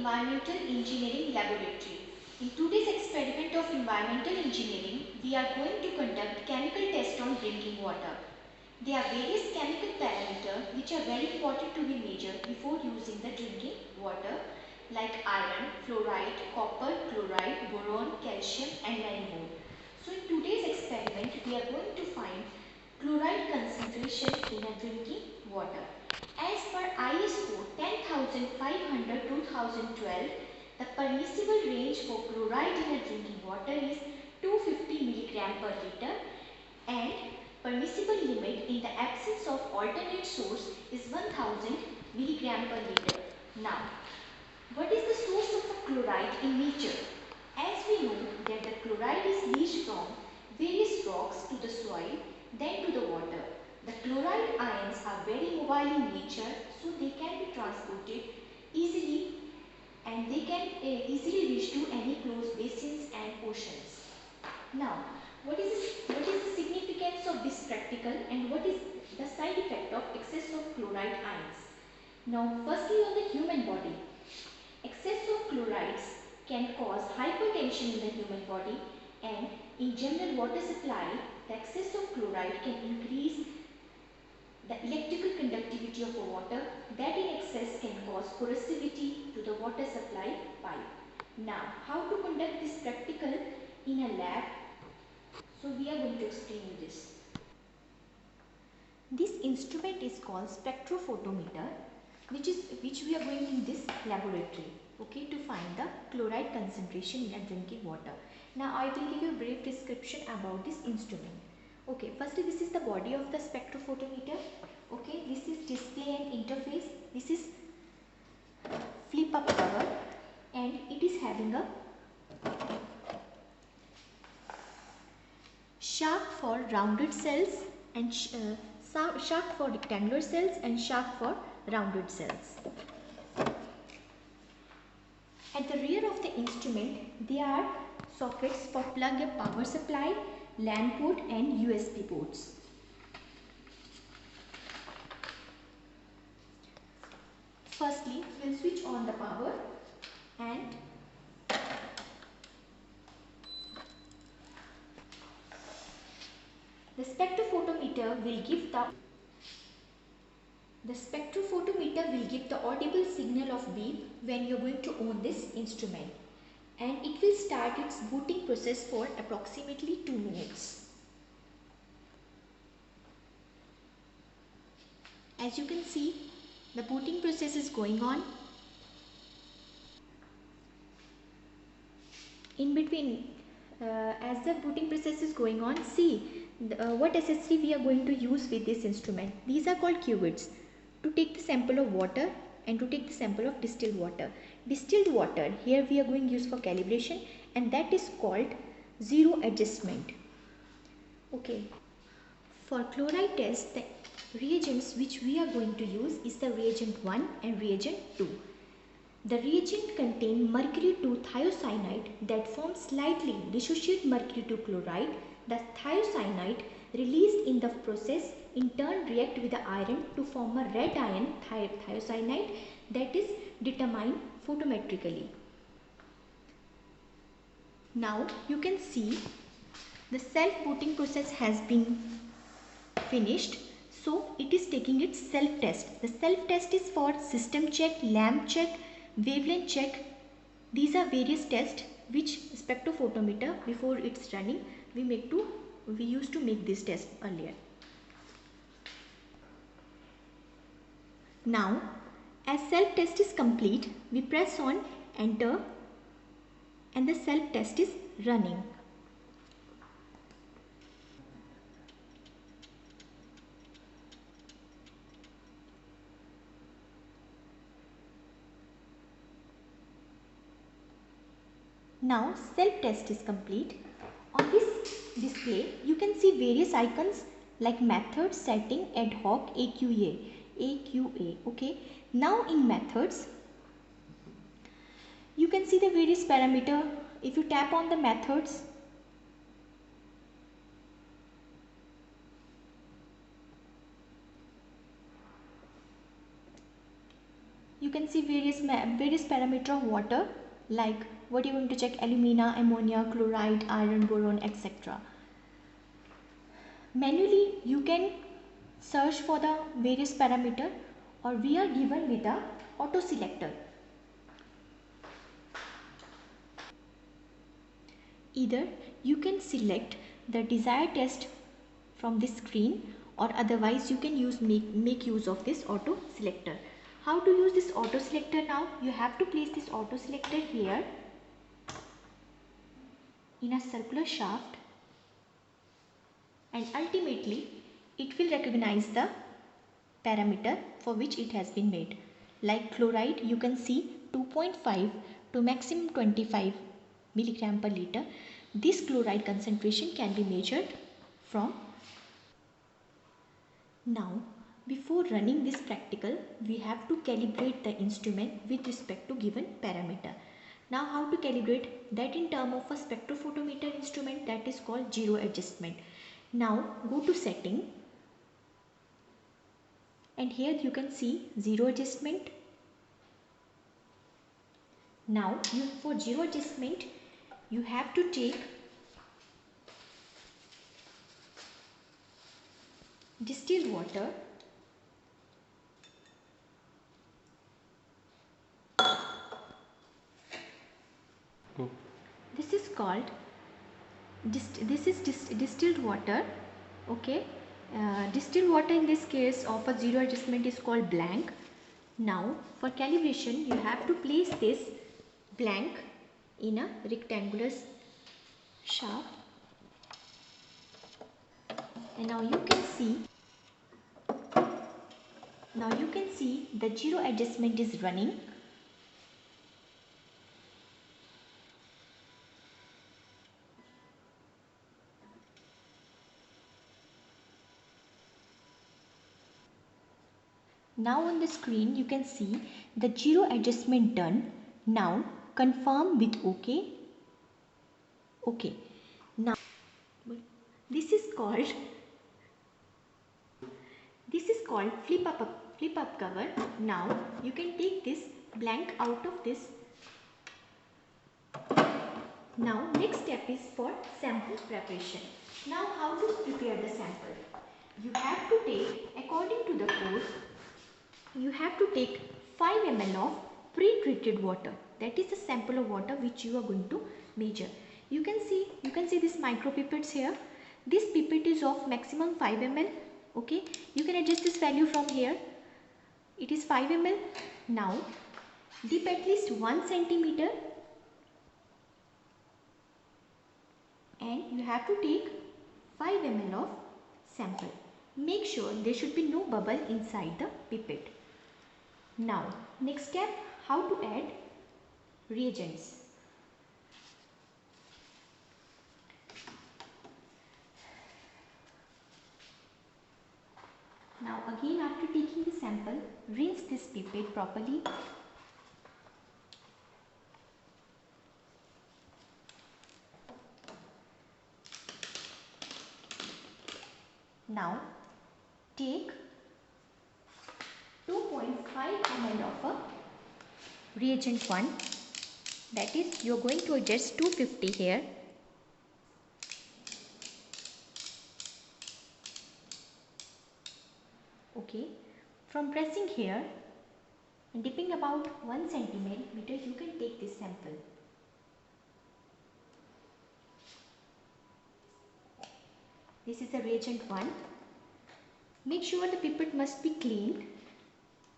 Environmental Engineering Laboratory. In today's experiment of environmental engineering, we are going to conduct chemical test on drinking water. There are various chemical parameters which are very important to be measured before using the drinking water, like iron, fluoride, copper, chloride, boron, calcium and many more. So in today's experiment, we are going to find chloride concentration in a drinking water. As per ISO 10500-2012, the permissible range for chloride in a drinking water is 250 mg per liter and permissible limit in the absence of alternate source is 1000 mg per liter. Now, what is the source of a chloride in nature? As we know that the chloride is leached from various rocks to the soil, then to the water. The chloride ions are very mobile in nature, so they can be transported easily and they can easily reach to any closed basins and oceans. Now, what is the significance of this practical and what is the side effect of excess of chloride ions? Now, firstly on the human body. Excess of chlorides can cause hypertension in the human body, and in general water supply, the excess of chloride can increase the electrical conductivity of the water that in excess can cause corrosivity to the water supply pipe. Now, how to conduct this practical in a lab? So we are going to explain you this. This instrument is called spectrophotometer, which we are going in this laboratory, okay, to find the chloride concentration in a drinking water. Now I will give you a brief description about this instrument. Okay, firstly this is the body of the spectrophotometer. Okay, this is display and interface. This is flip up cover and it is having a shaft for rounded cells and shaft for rectangular cells and shaft for rounded cells. At the rear of the instrument, there are sockets for plug a power supply, LAN port and USB ports. Firstly, we will switch on the power and the spectrophotometer will give the audible signal of beep when you are going to on this instrument, and it will start its booting process for approximately 2 minutes. As you can see, the booting process is going on. In between, as the booting process is going on, see what accessory we are going to use with this instrument. These are called cuvettes, to take the sample of water and to take the sample of distilled water. Distilled water, here we are going to use for calibration, and that is called zero adjustment. Okay, for chloride test, the reagents which we are going to use is the reagent 1 and reagent 2. The reagent contains mercury to thiocyanate that forms slightly dissociate mercury to chloride. The thiocyanate released in the process in turn react with the iron to form a red ion thiocyanate that is determined photometrically. Now you can see the self-booting process has been finished. So it is taking its self-test. The self-test is for system check, lamp check, wavelength check. These are various tests which spectrophotometer, before it's running, we used to make this test earlier. Now, as self-test is complete, we press on enter and the self-test is running. Now self-test is complete. On this display you can see various icons like method, setting, ad hoc, AQA. Okay, now in methods you can see the various parameter. If you tap on the methods, you can see various parameter of water, like what you want to check: alumina, ammonia, chloride, iron, boron, etc. Manually you can search for the various parameter, or we are given with a auto selector. Either you can select the desired test from this screen, or otherwise you can make use of this auto selector. How to use this auto selector? Now you have to place this auto selector here in a circular shaft, and ultimately it will recognize the parameter for which it has been made. Like chloride, you can see 2.5 to maximum 25 milligram per liter. This chloride concentration can be measured from. Now, before running this practical, we have to calibrate the instrument with respect to given parameter. Now, how to calibrate that in term of a spectrophotometer instrument, that is called zero adjustment. Now, go to setting, and here you can see zero adjustment. Now, for zero adjustment, you have to take distilled water, this is called distilled water. Okay, distilled water in this case of a zero adjustment is called blank. Now for calibration, you have to place this blank in a rectangular shaft, and now you can see the zero adjustment is running. Now on the screen you can see the zero adjustment done. Now confirm with OK. OK. Now this is called flip up cover. Now you can take this blank out of this. Now next step is for sample preparation. Now how to prepare the sample? You have to take, according to the code, you have to take 5 ml of pre-treated water. That is the sample of water which you are going to measure. You can see this micro pipettes here. This pipette is of maximum 5 ml. Okay, you can adjust this value from here. It is 5 ml. Now dip at least 1 centimeter, and you have to take 5 ml of sample. Make sure there should be no bubble inside the pipette. Now next step, how to add reagents. Now again, after taking the sample, rinse this pipette properly. Now take 2.5 ml of a reagent 1, that is you are going to adjust 250 here. Okay, from pressing here and dipping about 1 centimeter, you can take this sample. This is the reagent 1. Make sure the pipette must be cleaned.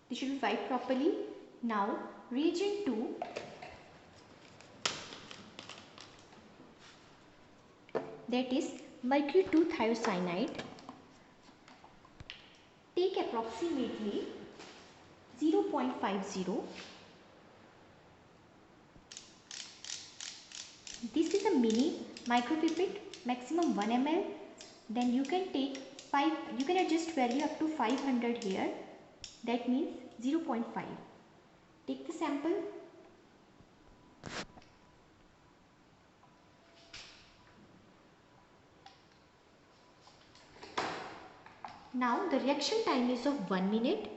This should be wiped properly. Now reagent 2. That is mercury 2 thiocyanide. Take approximately 0.50. This is a mini micropipette, maximum 1 ml. Then you can take you can adjust value up to 500 here. That means 0.5. Take the sample. Now the reaction time is of 1 minute.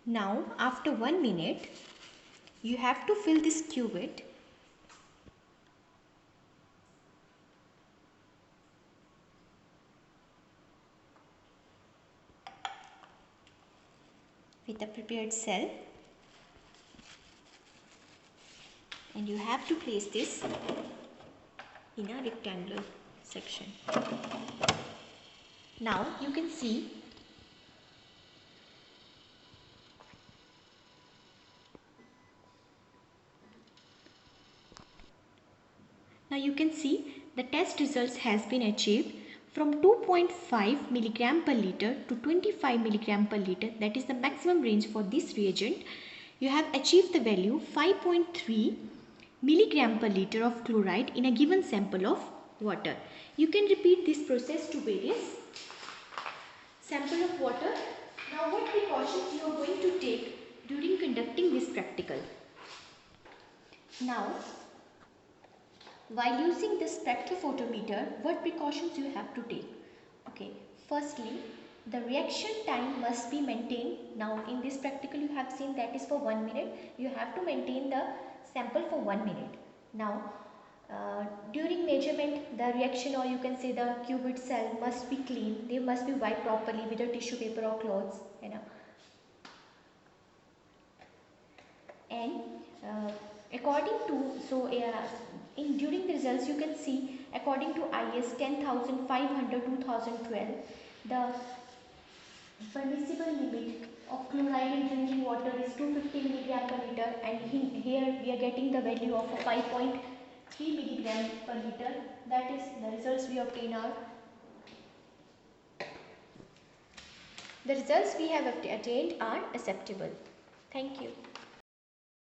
Now after 1 minute you have to fill this cuvette with a prepared cell, and you have to place this in a rectangular section. Now you can see the test results has been achieved from 2.5 milligram per liter to 25 milligram per liter, that is the maximum range for this reagent. You have achieved the value 5.3 milligram per liter of chloride in a given sample of water. You can repeat this process to various sample of water. Now what precautions you are going to take during conducting this practical? Now while using this spectrophotometer, what precautions you have to take? Okay, firstly, the reaction time must be maintained. Now in this practical you have seen that is for 1 minute. You have to maintain the sample for 1 minute. Now during measurement, the reaction, or you can say the cuvette cell, must be clean. They must be wiped properly with a tissue paper or cloths. And according to, during the results you can see, according to IS 10500/2012, the permissible limit of chloride in drinking water is 250 milligram per liter, and here we are getting the value of 5.3 milligram per liter. That is the results we obtain are. The results we have attained are acceptable. Thank you.